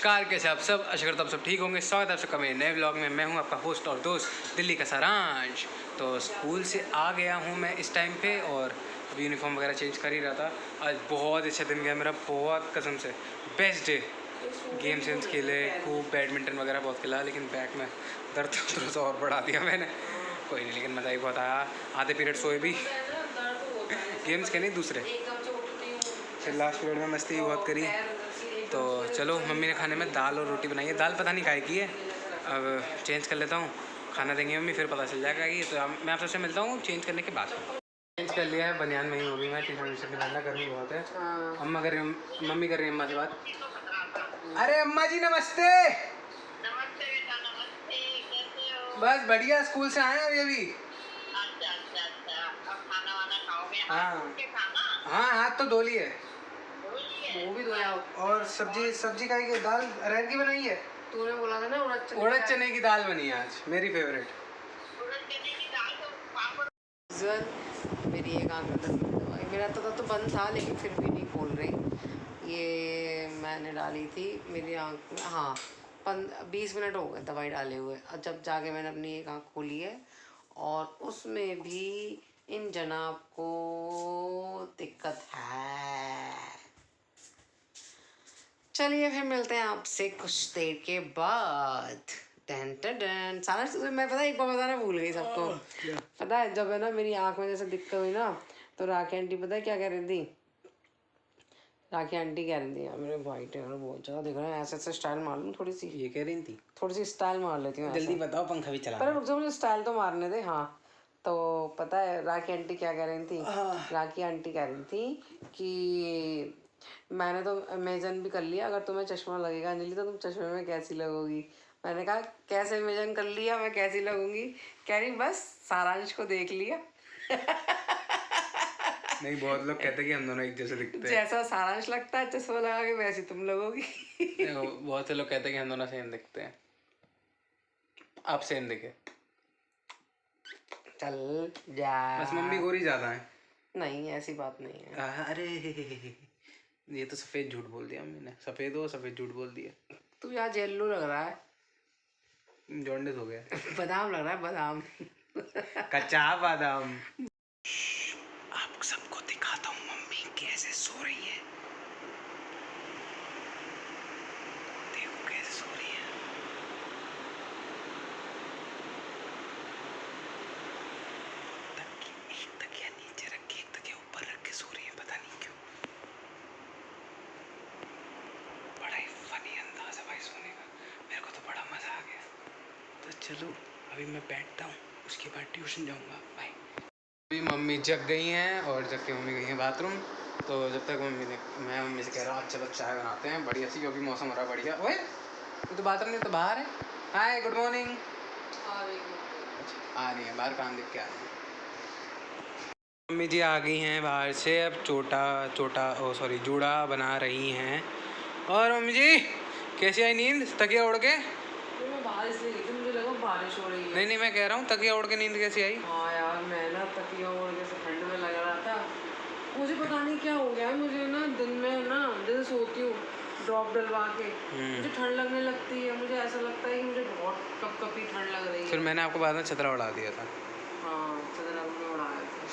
नमस्कार, कैसे आप सब? आशा करता हूँ आप सब ठीक होंगे। स्वागत है आप सबका मेरे नए व्लॉग में। मैं हूँ आपका होस्ट और दोस्त दिल्ली का सारांश। तो स्कूल से आ गया हूँ मैं इस टाइम पे और अभी यूनिफॉर्म वगैरह चेंज कर ही रहा था। आज बहुत अच्छा दिन गया मेरा, बहुत कसम से बेस्ट डे। गेम्स वेम्स खेले खूब, बैडमिंटन वगैरह बहुत खेला, लेकिन बैक में दर्द थोड़ा सा और बढ़ा दिया मैंने। कोई नहीं, लेकिन मज़ा ही बहुत आया। आधे पीरियड सोए भी, गेम्स के नहीं दूसरे, फिर लास्ट पीरियड में मस्ती भी बहुत करी। तो चलो, मम्मी ने खाने में दाल और रोटी बनाई है। दाल पता नहीं काय की है, अब चेंज कर लेता हूँ। खाना देंगे मम्मी, फिर पता चल जाएगा कि। तो मैं आपसे मिलता हूँ चेंज करने के बाद। चेंज कर लिया है, बनियान में ही हो भी मैं। टी शर्ट में डालना, गर्मी बहुत है। अम्मा कर रही, मम्मी कर रही है अम्मा से बात। अरे अम्मा जी नमस्ते। नमस्ते बेटा, नमस्ते। कैसे हो? बस बढ़िया, स्कूल से आए हैं अभी। अच्छा अच्छा अच्छा, अब खाना वाना खाओगे? हाँ खाना हाँ, हाथ तो धो लिए, वो भी धोया। और सब्जी का ही, दाल अरहर की बनाई है। तूने बोला था ना उड़द चने की दाल बनी है आज, मेरी फेवरेट। उड़द चने की दाल तो पापड़। मेरी एक आंख में दर्द की दवाई, मेरा तो बंद था लेकिन फिर भी नहीं खोल रही। ये मैंने डाली थी मेरी आंख में, हाँ 20 मिनट हो गए दवाई डाले हुए। और जब जाके मैंने अपनी एक आंख खोली है, और उसमें भी इन जनाब को दिक्कत है। चलिए फिर मिलते हैं आपसे कुछ देर के बाद। टन टन टन। सारा मैं पता है, एक बार बताना भूल गई सबको। पता है, जब है ना मेरी आंख में जैसे दिक्कत हुई ना, तो राखी आंटी पता है क्या कह रही थी? राखी आंटी कह रही थी, मेरे वाइट है बहुत ज़्यादा दिख रहा है, ऐसे ऐसे स्टाइल मार लूँ थोड़ी सी। ये कह रही थी थोड़ी सी स्टाइल मार लेती हूँ। जल्दी बताओ, पंखा भी चला। पर रुक जाओ, मुझे स्टाइल तो मारने दे। हाँ, तो पता है राखी आंटी क्या कह रही थी? राखी आंटी कह रही थी कि मैंने तो इमेजिन भी कर लिया, अगर तुम्हें चश्मा लगेगा अंजलि तो तुम चश्मे में कैसी लगोगी। मैंने कहा कैसे इमेजिन कर लिया मैं कैसी लगूंगी? कह रही बस सारांश को देख लिया। नहीं, बहुत लोग कहते हैं कि हम दोनों एक जैसे दिखते हैं। जैसा सारांश लगता है चश्मा लगा के, वैसे तुम लगोगी। बहुत से लोग कहते हैं कि हम दोनों सेम दिखते हैं। आप सेम दिखे। चल जा। बस मम्मी गोरी ज्यादा है। नहीं, ऐसी बात नहीं है। अरे ये तो सफेद झूठ बोल दिया मम्मी ने। सफेद हो सफेद झूठ बोल दिया। तू यार येल्लो लग रहा है। जॉन्डिस हो गया। बादाम लग रहा है, बादाम। कच्चा बादाम। आप सबको दिखाता हूँ मम्मी कैसे सो रही है। देखो कैसे सो रही है। एक तकिया नीचे रख के, एक तकिया ऊपर रख के सो रही है, पता नहीं क्यों। बड़ा ही फनी अंदाज है भाई सोने का। मेरे को तो बड़ा मजा आ गया। तो चलो अभी मैं बैठता हूँ, उसके बाद ट्यूशन जाऊँगा। बाय। अभी मम्मी जग गई हैं, और जग के मम्मी गई हैं बाथरूम। तो जब तक मैं मम्मी से कह रहा हूँ चलो चाय बनाते हैं बढ़िया सी, क्योंकि मौसम हो रहा है बढ़िया। ओए तू तो बाथरूम में तो बाहर है। Hi good morning. आ रही है बाहर, काम देख के आ रही है। मम्मी जी आ गई हैं बाहर से, अब जूड़ा बना रही हैं। और मम्मी जी कैसी आई नींद? तकिया ओढ़ के? बारिश नहीं थी, मुझे लगा बारिश हो रही है। नहीं, मैं कह रहा हूँ तकिया ओढ़ के नींद कैसी आई? हाँ यार, मैं ना तकिया ओढ़ के से ठंड में लग रहा था। मुझे पता नहीं क्या हो गया, मुझे ना दिन में ना जैसे सोती हूँ ड्रॉप डलवा के, मुझे ठंड लगने लगती है। मुझे ऐसा लगता है कि मुझे बहुत कपकपी ठंड लग रही है। फिर मैंने आपको बाद में चदरा उड़ा दिया था। हाँ, चदरा में उड़ाया था।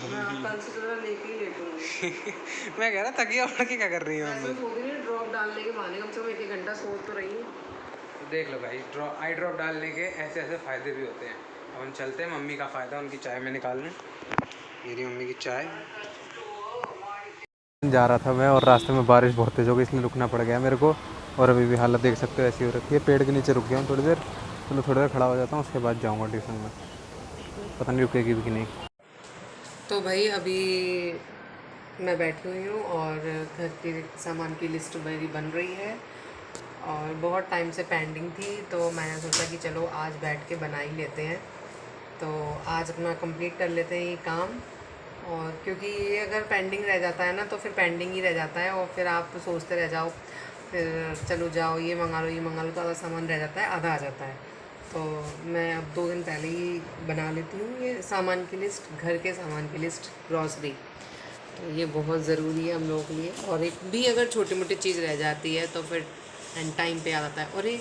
मैं कल से चदरा लेके ही लेटूंगी। मैं कह रहा तकिया ओढ़ के क्या कर रही हूँ? ऐसे सोती नहीं, ड्रॉप डालने के बहाने कम से कम 1 घंटा सो तो रही हूँ। तो देख लो भाई, आई ड्रॉप डालने के ऐसे ऐसे फ़ायदे भी होते हैं। अब हम चलते हैं, मम्मी का फ़ायदा उनकी चाय में निकालने। ये रही मम्मी की चाय। जा रहा था मैं, और रास्ते में बारिश बहुत तेज़ हो गई, इसलिए रुकना पड़ गया मेरे को। और अभी भी हालत देख सकते हो ऐसी हो रखी है। पेड़ के नीचे रुक गया हूँ थोड़ी देर। चलो थोड़ी देर खड़ा हो जाता हूँ, उसके बाद जाऊँगा ट्यूशन में। पता नहीं रुकेगी भी कि नहीं। तो भाई अभी मैं बैठी हुई हूँ और घर के सामान की लिस्ट मेरी बन रही है, और बहुत टाइम से पेंडिंग थी, तो मैंने सोचा कि चलो आज बैठ के बना ही लेते हैं। तो आज अपना कंप्लीट कर लेते हैं ये काम। और क्योंकि ये अगर पेंडिंग रह जाता है ना, तो फिर पेंडिंग ही रह जाता है, और फिर आप सोचते रह जाओ, फिर चलो जाओ ये मंगा लो, तो आधा सामान रह जाता है, आधा आ जाता है। तो मैं अब 2 दिन पहले ही बना लेती हूँ ये सामान की लिस्ट, घर के सामान की लिस्ट, ग्रॉसरी। तो ये बहुत ज़रूरी है हम लोगों के लिए। और एक भी अगर छोटी मोटी चीज़ रह जाती है तो फिर एंड टाइम पे याद आता है, अरे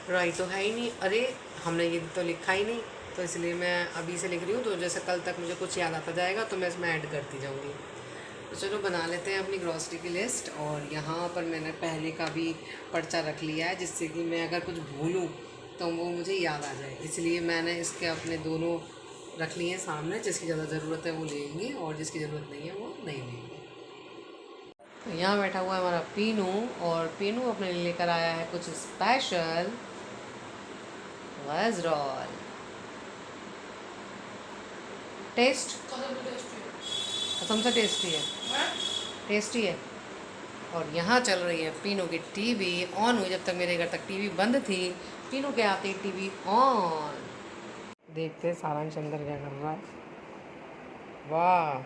राइट तो है ही नहीं, अरे हमने ये तो लिखा ही नहीं। तो इसलिए मैं अभी से लिख रही हूँ, तो जैसे कल तक मुझे कुछ याद आता जाएगा तो मैं इसमें ऐड करती जाऊँगी। तो चलो बना लेते हैं अपनी ग्रॉसरी की लिस्ट। और यहाँ पर मैंने पहले का भी पर्चा रख लिया है, जिससे कि मैं अगर कुछ भूलूँ तो वो मुझे याद आ जाए। इसलिए मैंने इसके अपने दोनों रख लिए हैं सामने, जिसकी ज़्यादा ज़रूरत है वो लेंगे और जिसकी ज़रूरत नहीं है वो नहीं लेंगे। तो यहाँ बैठा हुआ है हमारा पीनू, और पीनू अपने लिए लेकर आया है कुछ स्पेशल वेज रोल। टेस्ट कसम से टेस्टी है, टेस्टी है। और यहाँ चल रही है पीनू की टीवी ऑन हुई, जब तक मेरे घर तक टीवी बंद थी, पीनू के आते ही टीवी ऑन। देखते सारांश अंदर क्या कर रहा है। वाह,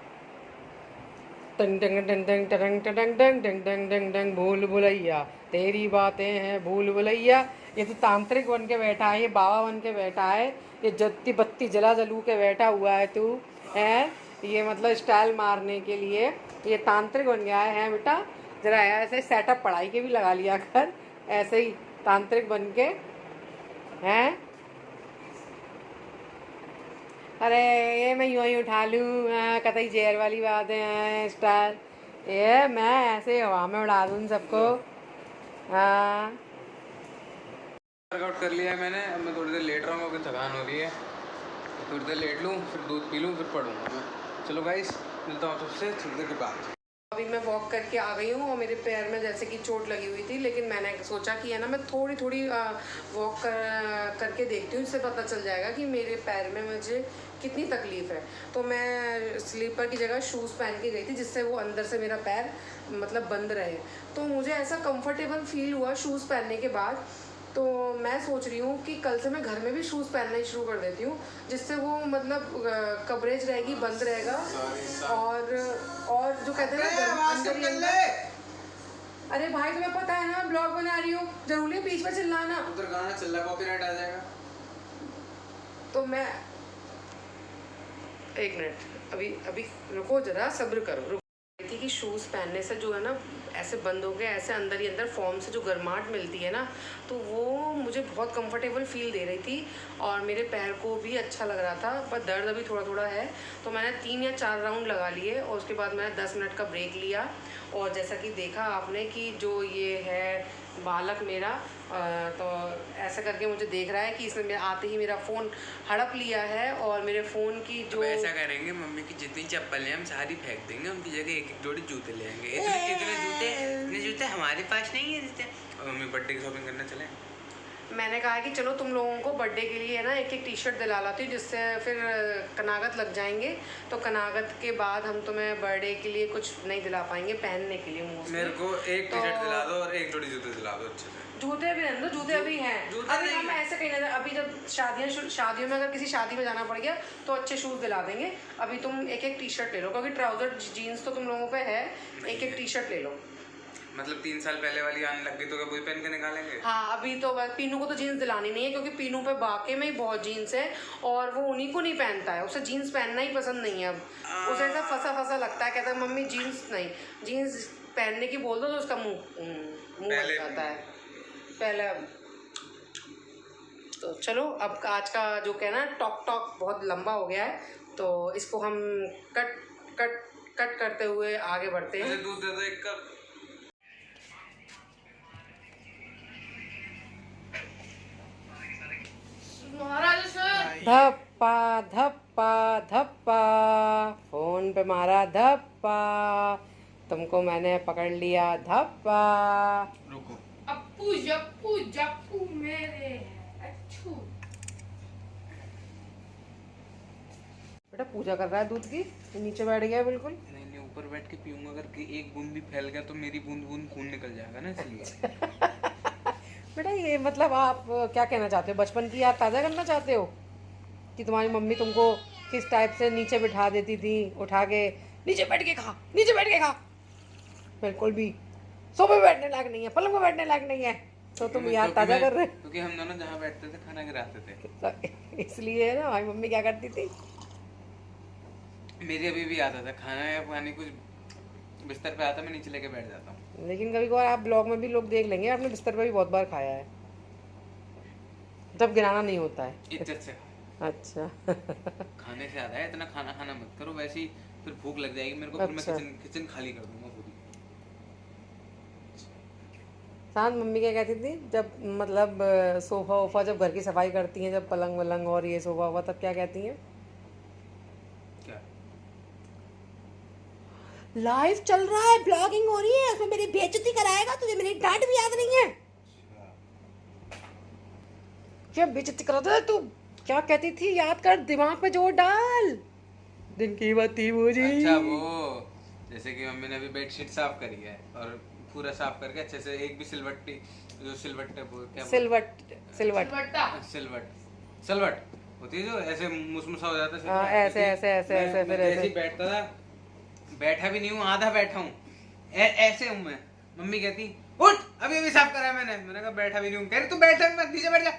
टंग टंग टंग टंग टंग टंग टंग टंग टंग टंग टंग टंग, भूल भुलैया तेरी बातें हैं भूल भुलैया। ये तो तांत्रिक बन के बैठा है, ये बाबा बन के बैठा है, ये जत्ती बत्ती जला जलू के बैठा हुआ है तू है। ये मतलब स्टाइल मारने के लिए ये तांत्रिक बन गया है बेटा। जरा ऐसे सेटअप पढ़ाई के भी लगा लिया कर, ऐसे ही तांत्रिक बन के हैं। अरे ये मैं यूँ ही उठा लूँ, कतई जेर वाली बात है स्टाइल, ये मैं ऐसे हवा में उड़ा दूँ सबको। हाँ, वर्कआउट कर लिया है मैंने, अब मैं थोड़ी देर लेट रहा हूँ क्योंकि थकान हो रही है। थोड़ी देर लेट लूँ, फिर दूध पी लूँ, फिर पढ़ूँगा मैं। चलो गाइस, मिलता हूँ सबसे थोड़ी देर के बाद। अभी मैं वॉक करके आ गई हूँ और मेरे पैर में जैसे कि चोट लगी हुई थी, लेकिन मैंने सोचा कि है ना मैं थोड़ी थोड़ी वॉक करके देखती हूँ, इससे पता चल जाएगा कि मेरे पैर में मुझे कितनी तकलीफ़ है। तो मैं स्लीपर की जगह शूज़ पहन के गई थी, जिससे वो अंदर से मेरा पैर मतलब बंद रहे। तो मुझे ऐसा कंफर्टेबल फील हुआ शूज़ पहनने के बाद। तो मैं सोच रही हूँ कि कल से मैं घर में भी शूज़ पहनना ही शुरू कर देती हूँ, जिससे वो मतलब कवरेज रहेगी, बंद रहेगा। और जो कहते हैं ना अंदर ही अंदर। अरे भाई तुम्हें पता है ना ब्लॉग बना रही हो, जरूरी है बीच में चिल्लाना। उधर गाना चल रहा, कॉपीराइट आ जाएगा। तो मैं एक मिनट, अभी रुको, जरा सब्र करो। थी कि शूज़ पहनने से जो है ना ऐसे बंद हो गया, ऐसे अंदर ही अंदर फॉर्म से जो गर्माहट मिलती है ना, तो वो मुझे बहुत कंफर्टेबल फील दे रही थी और मेरे पैर को भी अच्छा लग रहा था। पर दर्द अभी थोड़ा थोड़ा है। तो मैंने 3 या 4 राउंड लगा लिए और उसके बाद मैंने 10 मिनट का ब्रेक लिया। और जैसा कि देखा आपने कि जो ये है बालक मेरा, तो ऐसा करके मुझे देख रहा है कि इसने मेरे आते ही मेरा फ़ोन हड़प लिया है और मेरे फ़ोन की जो ऐसा करेंगे, मम्मी की जितनी चप्पल हैं हम सारी फेंक देंगे, उनकी जगह एक एक जोड़ी जूते ले आएंगे। इतने जूते हमारे पास नहीं है जूते। और मम्मी बर्थडे की शॉपिंग करने चले। मैंने कहा कि चलो तुम लोगों को बर्थडे के लिए ना एक एक टी शर्ट दिला लाती हूँ, जिससे फिर कनागत लग जाएंगे। तो कनागत के बाद हम तुम्हें बर्थडे के लिए कुछ नहीं दिला पाएंगे पहनने के लिए। मेरे को एक टी शर्ट दिला दो और एक जोड़ी जूते दिला दो अच्छे से। जूते भी रहने दो, जूते अभी हैं। अभी हम ऐसे कहीं ना, अभी जब शादियों में अगर किसी शादी में जाना पड़ गया तो अच्छे शूज़ दिला देंगे। अभी तुम एक एक टी शर्ट ले लो, क्योंकि ट्राउज़र जीन्स तो तुम लोगों पे है, एक एक टी शर्ट ले लो। मतलब 3 साल पहले वाली आने लग गई तो क्या वही पहन के निकालेंगे? हाँ, अभी तो पीनू को तो जीन्स दिलानी नहीं है, क्योंकि पीनू पे वाकई में ही बहुत जीन्स है और वो उन्हीं को नहीं पहनता है। उसे जीन्स पहनना ही पसंद नहीं है। अब उसे ऐसा फंसा फंसा लगता है, कहता है मम्मी जीन्स नहीं, जीन्स पहनने की बोल दो तो उसका मुँह बन जाता है पहले। तो चलो, अब आज का जो कहना टॉक बहुत लंबा हो गया है, तो इसको हम कट करते हुए आगे बढ़ते हैं। दूध दे दो एक कप। धप्पा धप्पा धप्पा, फोन पे मारा धप्पा, तुमको मैंने पकड़ लिया धप्पा। रुको, अप्पू जप्पू जप्पू मेरे अच्छू। बेटा पूजा कर रहा है दूध की, नीचे बैठ गया बिल्कुल। नहीं, ऊपर बैठ के पीऊंगा, अगर एक बूंद भी फैल गया तो मेरी बूंद बूंद खून निकल जाएगा ना, इसलिए। बेटा ये मतलब आप क्या कहना चाहते हो, बचपन की याद ताज़ा करना चाहते हो कि तुम्हारी मम्मी तुमको किस टाइप से नीचे बिठा देती थी, उठा के नीचे बैठ के खा, नीचे बैठ के खा। बिल्कुल भी सोफे पे बैठने लायक नहीं है, पलंग पे बैठने लायक नहीं है, तो तुम याद ताज़ा कर रहे हो। क्योंकि हम दोनों जहाँ बैठते थे खाना गिराते थे, इसलिए ना हमारी मम्मी क्या करती थी। मेरी अभी भी आता था, खाना या पानी कुछ बिस्तर पे आता मैं नीचे लेके बैठ जाता हूँ। लेकिन कभी कभार आप ब्लॉग में भी लोग देख लेंगे, आपने बिस्तर पे भी बहुत बार खाया है, जब गिराना नहीं होता है। इज्जत से अच्छा। खाने से आता है, इतना खाना खाना मत करो, वैसे ही फिर भूख लग जाएगी मेरे को, फिर अच्छा। मैं किचन खाली कर दूंगा पूरी। शांत मम्मी क्या कहती थी जब मतलब सोफा वोफा जब घर की सफाई करती हैं, जब पलंग वलंग और ये सोफा हुआ, तब क्या कहती हैं? क्या? लाइव चल रहा है, ब्लॉगिंग हो रही है, उसमें मेरी बेइज्जती कराएगा, तुझे मेरी डांट भी याद नहीं है? क्या बेइज्जती कराता है तू? क्या कहती थी, याद कर, दिमाग पे जोर डाल। दिन की बत्ती बुझी। अच्छा वो जैसे कि मम्मी ने अभी बेडशीट साफ करी है और पूरा साफ करके अच्छे से, एक भी सिलवट्टी, जो सिलवट्टे क्या सिलवट सिलवट सिलवट होती है जो ऐसे मुसमुसा हो जाता है, हाँ, ऐसे ऐसे ऐसे ऐसे फिर ऐसे ऐसे ही बैठता था, बैठा भी नहीं हूँ, आधा बैठा हूँ, ऐसे हूँ मैं। मम्मी कहती उठ, अभी अभी साफ करा है मैंने कहा बैठा भी नहीं हूँ। कह रही तू बैठ जा, मत नीचे बैठ जा,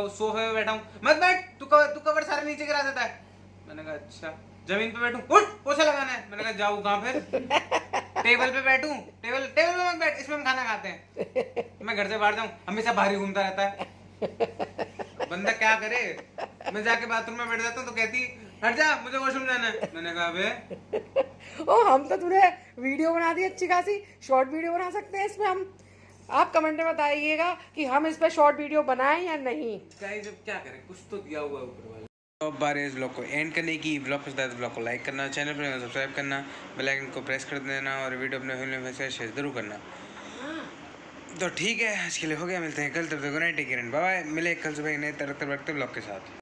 सोफे में बैठा हूँ, मत बैठ, तू कवर सारे नीचे गिरा देता है। मैंने कहा अच्छा, जमीन पे बैठूं, उठ पोछा लगाना है। मैंने कहा जाऊँ कहाँ फिर, टेबल पे बैठूं, टेबल पे मत बैठ, इसमें हम खाना खाते हैं। मैं घर से बाहर जाऊँ, हमेशा बाहर ही घूमता रहता है, बंदा क्या करे। मैं जाके बाथरूम में बैठ जाता हूँ तो कहती हट जा, मुझे वॉशरूम जाना है। मैंने कहा अबे ओ, हम तो तूने वीडियो बना दी अच्छी खासी, शॉर्ट वीडियो बना सकते हैं इसमें हम। आप कमेंट में बताइएगा कि हम इस पे शॉर्ट वीडियो बनाएं या नहीं। गाइस अब क्या करें, कुछ तो दिया हुआ है ऊपर वाले। तो अब बार इस ब्लॉग को एंड करने की। ब्लॉग पसंद आए तो ब्लॉग को लाइक करना, चैनल पर सब्सक्राइब करना, बेल आइकन को प्रेस कर देना और वीडियो अपने फैमिली में शेयर जरूर करना। तो ठीक है, आज के लिए हो गया, मिलते हैं कल, तब तक good night, take care and bye bye. मिले कल सुबह नए तरह ब्लॉग के साथ।